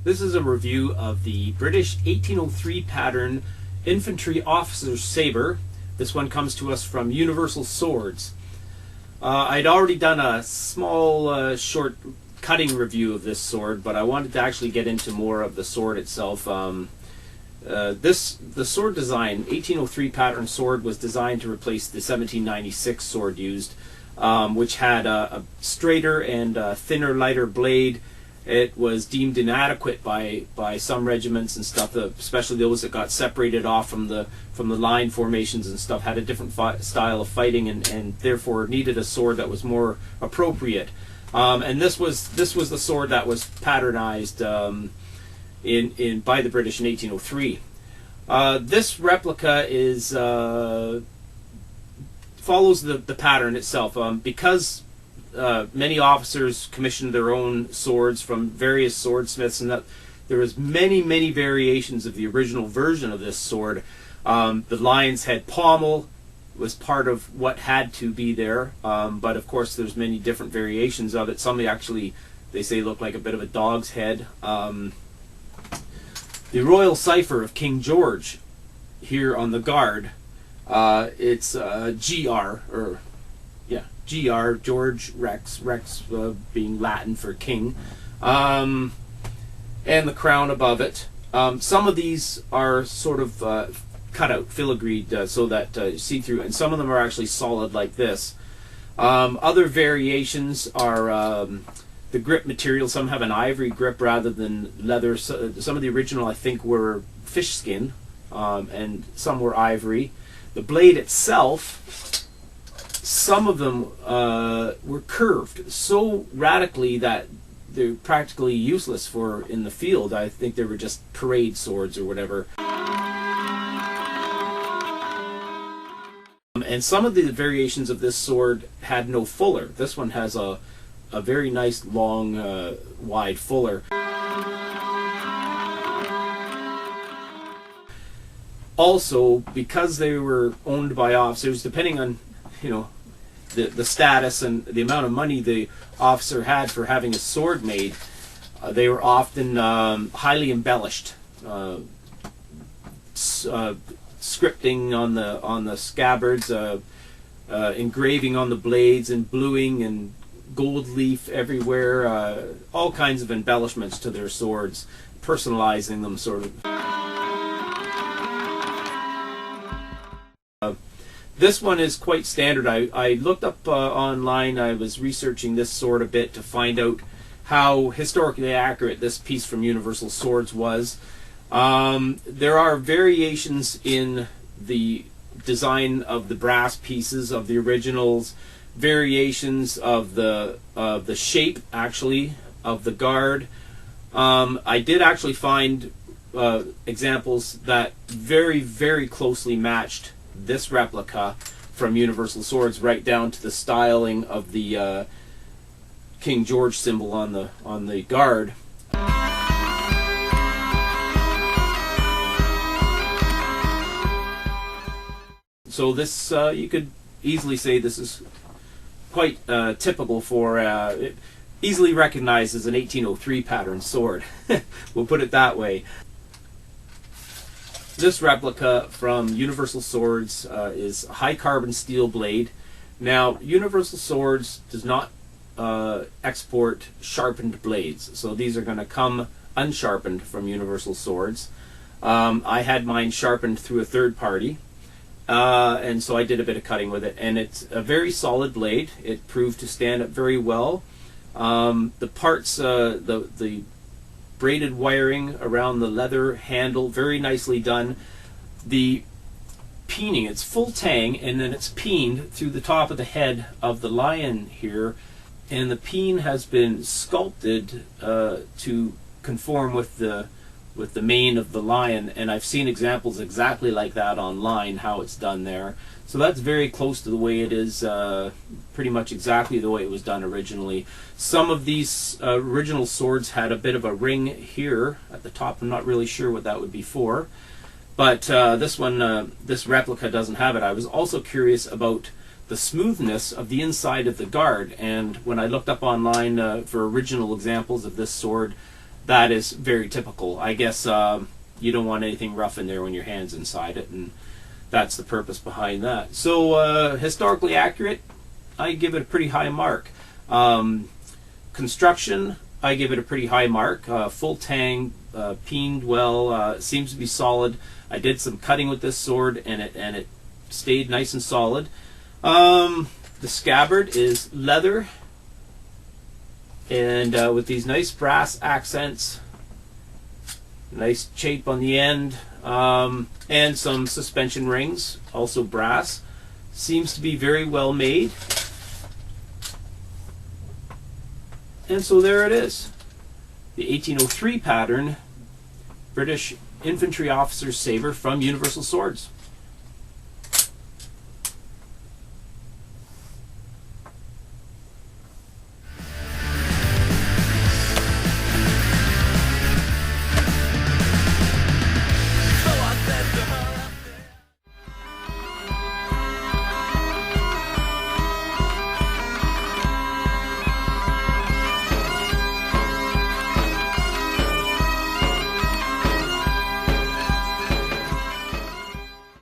This is a review of the British 1803 pattern Infantry Officer Saber. This one comes to us from Universal Swords. I'd already done a small short cutting review of this sword, but I wanted to actually get into more of the sword itself. The sword design, 1803 pattern sword, was designed to replace the 1796 sword used, which had a straighter and thinner, lighter blade. It was deemed inadequate by some regiments and stuff, especially those that got separated off from the line formations and stuff, had a different style of fighting, and therefore needed a sword that was more appropriate. And this was the sword that was patternized by the British in 1803. This replica is follows the pattern itself, because many officers commissioned their own swords from various swordsmiths, and that there was many variations of the original version of this sword. The lion's head pommel was part of what had to be there, but of course there's many different variations of it. Some actually, they say, look like a bit of a dog's head. The royal cipher of King George here on the guard, it's GR, or GR, George Rex, being Latin for king, and the crown above it. Some of these are sort of cut out, filigreed, so that you see through, and some of them are actually solid like this. Other variations are the grip material. Some have an ivory grip rather than leather. Some of the original, I think, were fish skin, and some were ivory. The blade itself, some of them were curved so radically that they're practically useless in the field. I think they were just parade swords or whatever. And some of the variations of this sword had no fuller. This one has a very nice long wide fuller. Also, because they were owned by officers, depending on the status and the amount of money the officer had for having a sword made, they were often highly embellished. Scripting on the scabbards, engraving on the blades, and bluing and gold leaf everywhere, all kinds of embellishments to their swords, personalizing them sort of. This one is quite standard. I looked up online. I was researching this sword a bit to find out how historically accurate this piece from Universal Swords was. There are variations in the design of the brass pieces of the originals, variations of the shape, actually, of the guard. I did actually find examples that very closely matched this replica from Universal Swords, right down to the styling of the King George symbol on the guard. So this, you could easily say this is quite typical for, easily recognized as an 1803 pattern sword. We'll put it that way. This replica from Universal Swords is a high carbon steel blade. Now, Universal Swords does not export sharpened blades, so these are going to come unsharpened from Universal Swords. I had mine sharpened through a third party, and so I did a bit of cutting with it, and it's a very solid blade. It proved to stand up very well. The parts, the braided wiring around the leather handle, very nicely done. The peening, it's full tang, and then it's peened through the top of the head of the lion here, and the peen has been sculpted to conform with the mane of the lion, and I've seen examples exactly like that online, how it's done there. So that's very close to the way it is, pretty much exactly the way it was done originally. Some of these original swords had a bit of a ring here at the top. I'm not really sure what that would be for, but this one, this replica doesn't have it. I was also curious about the smoothness of the inside of the guard, and when I looked up online for original examples of this sword, that is very typical. I guess you don't want anything rough in there when your hand's inside it, and that's the purpose behind that. So historically accurate, I give it a pretty high mark. Construction, I give it a pretty high mark. Full tang, peened well, seems to be solid. I did some cutting with this sword, and it stayed nice and solid. The scabbard is leather, and with these nice brass accents, nice shape on the end, and some suspension rings, also brass. Seems to be very well made. And so there it is, the 1803 pattern British Infantry Officer Saber from Universal Swords.